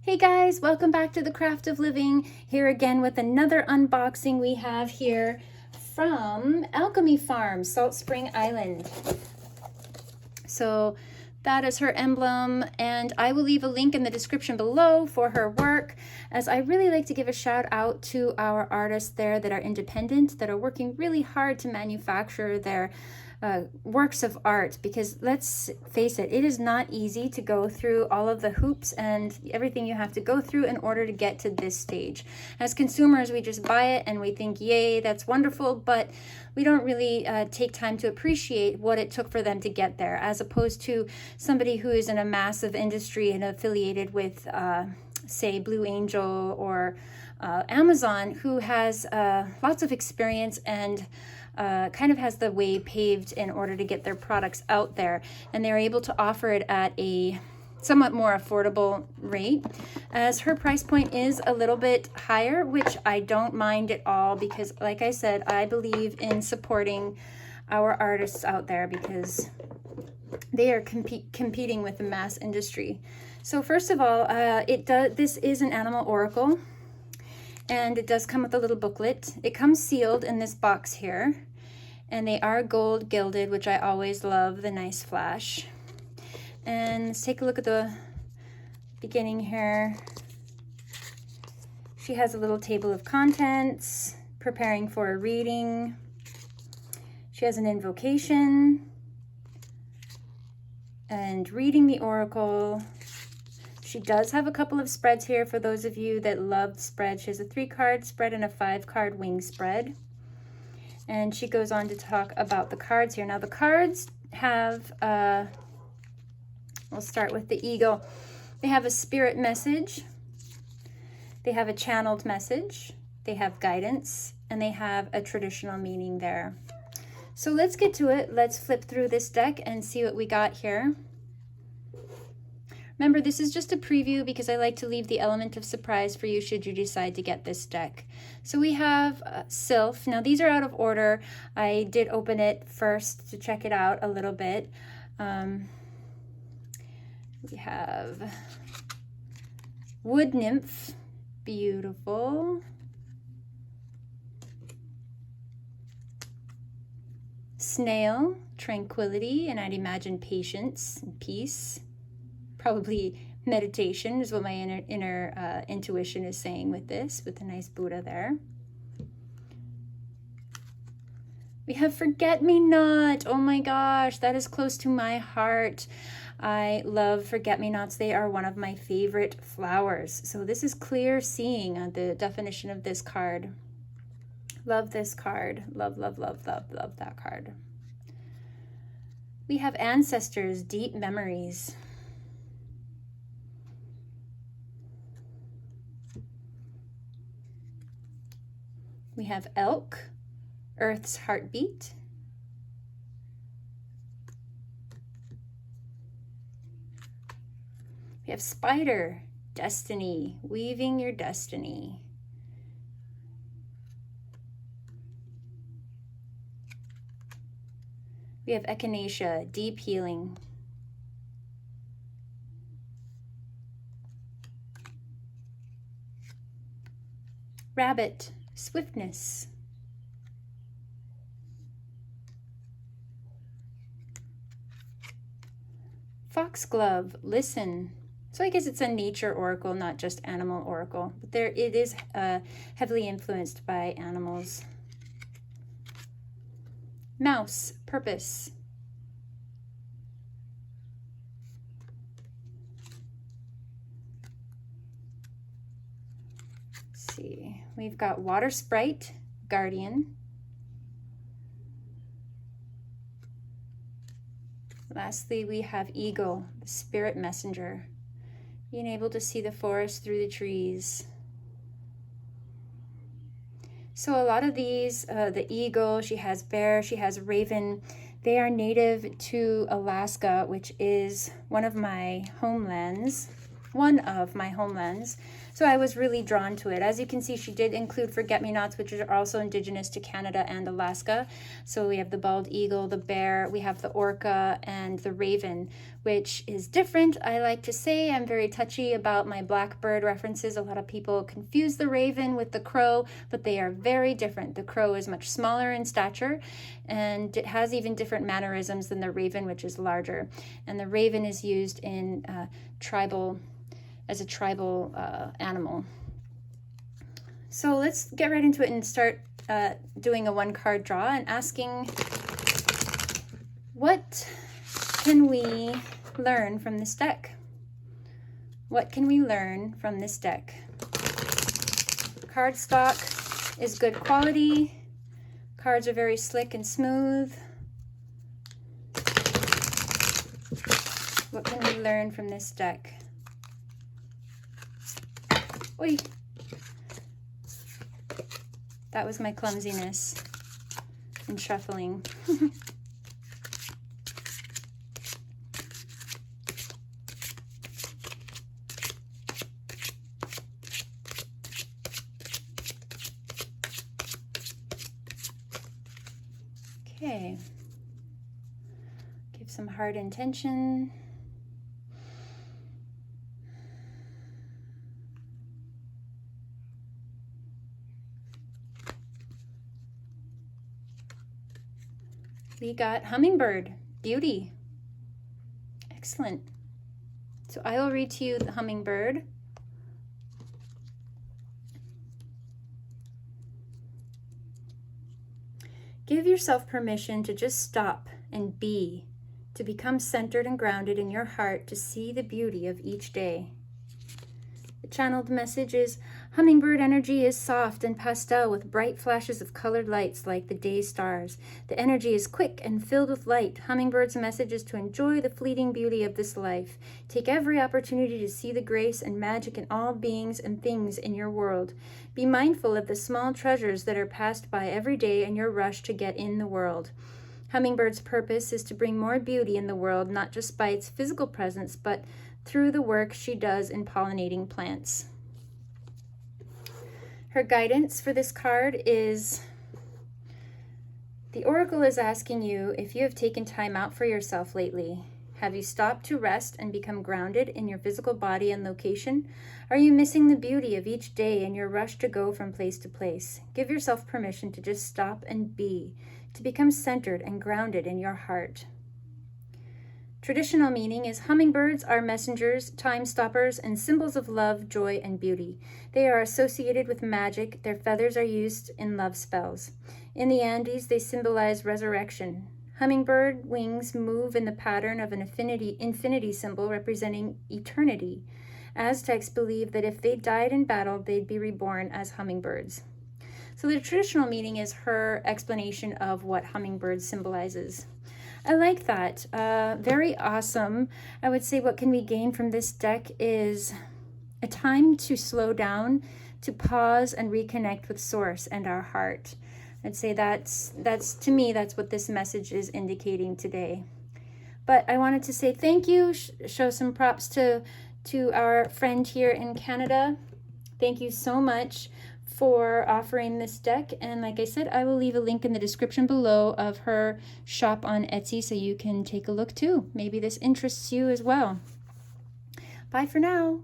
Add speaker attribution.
Speaker 1: Hey guys, welcome back to the Craft of Living. Here again with another unboxing we have here from Alchemy Farm, Salt Spring Island. So that is her emblem, and I will leave a link in the description below for her work, as I really like to give a shout out to our artists there that are independent, that are working really hard to manufacture their works of art, because let's face it, it is not easy to go through all of the hoops and everything you have to go through in order to get to this stage. As consumers, we just buy it and we think, yay, that's wonderful, but we don't really take time to appreciate what it took for them to get there, as opposed to somebody who is in a massive industry and affiliated with say Blue Angel or Amazon, who has lots of experience and kind of has the way paved in order to get their products out there, and they're able to offer it at a somewhat more affordable rate, as her price point is a little bit higher, which I don't mind at all, because like I said, I believe in supporting our artists out there because they are competing with the mass industry. So first of all, this is an animal oracle, and it does come with a little booklet. It comes sealed in this box here, and they are gold gilded, which I always love, the nice flash. And let's take a look at the beginning here. She has a little table of contents, preparing for a reading. She has an invocation and reading the oracle. She does have a couple of spreads here for those of you that love spreads. She has a 3-card spread and a 5-card wing spread. And she goes on to talk about the cards here. Now the cards have, we'll start with the eagle. They have a spirit message. They have a channeled message. They have guidance, and they have a traditional meaning there. So let's get to it. Let's flip through this deck and see what we got here. Remember, this is just a preview because I like to leave the element of surprise for you should you decide to get this deck. So we have Sylph. Now these are out of order. I did open it first to check it out a little bit. We have Wood Nymph, beautiful. Snail, tranquility, and I'd imagine patience and peace. Probably meditation is what my inner intuition is saying with this, with the nice Buddha there. We have Forget-Me-Not. Oh my gosh, that is close to my heart. I love Forget-Me-Nots. They are one of my favorite flowers. So this is clear seeing the definition of this card. Love this card. Love, love, love, love, love that card. We have Ancestors, Deep Memories. We have Elk, Earth's Heartbeat. We have Spider, Destiny, Weaving Your Destiny. We have Echinacea, Deep Healing. Rabbit, Swiftness. Foxglove, Listen. So I guess it's a nature oracle, not just animal oracle. But it is heavily influenced by animals. Mouse, Purpose. Let's see. We've got Water Sprite, Guardian. Lastly, we have Eagle, the Spirit Messenger, being able to see the forest through the trees. So a lot of these, the eagle, she has bear, she has raven, they are native to Alaska, which is one of my homelands. So I was really drawn to it. As you can see, she did include Forget-Me-Nots, which are also indigenous to Canada and Alaska. So we have the bald eagle, the bear, we have the orca, and the raven, which is different. I like to say I'm very touchy about my blackbird references. A lot of people confuse the raven with the crow, but they are very different. The crow is much smaller in stature, and it has even different mannerisms than the raven, which is larger. And the raven is used in as a tribal animal. So let's get right into it and start doing a 1-card draw and asking, what can we learn from this deck? What can we learn from this deck? Cardstock is good quality. Cards are very slick and smooth. What can we learn from this deck? Oi! That was my clumsiness in shuffling. Okay, give some heart intention. We got hummingbird, beauty. Excellent. So I will read to you the hummingbird. Give yourself permission to just stop and be, to become centered and grounded in your heart, to see the beauty of each day. The channeled message is, hummingbird energy is soft and pastel with bright flashes of colored lights like the day stars. The energy is quick and filled with light. Hummingbird's message is to enjoy the fleeting beauty of this life. Take every opportunity to see the grace and magic in all beings and things in your world. Be mindful of the small treasures that are passed by every day in your rush to get in the world. Hummingbird's purpose is to bring more beauty in the world, not just by its physical presence, but through the work she does in pollinating plants. Her guidance for this card is, the Oracle is asking you if you have taken time out for yourself lately. Have you stopped to rest and become grounded in your physical body and location? Are you missing the beauty of each day in your rush to go from place to place? Give yourself permission to just stop and be, to become centered and grounded in your heart. Traditional meaning is hummingbirds are messengers, time stoppers, and symbols of love, joy, and beauty. They are associated with magic. Their feathers are used in love spells. In the Andes, they symbolize resurrection. Hummingbird wings move in the pattern of an infinity symbol representing eternity. Aztecs believed that if they died in battle, they'd be reborn as hummingbirds. So the traditional meaning is her explanation of what hummingbird symbolizes. I like that. Very awesome. I would say what can we gain from this deck is a time to slow down, to pause and reconnect with Source and our heart. I'd say that's to me, that's what this message is indicating today. But I wanted to say thank you, show some props to our friend here in Canada. Thank you so much for offering this deck, and like I said, I will leave a link in the description below of her shop on Etsy so you can take a look too. Maybe this interests you as well. Bye for now.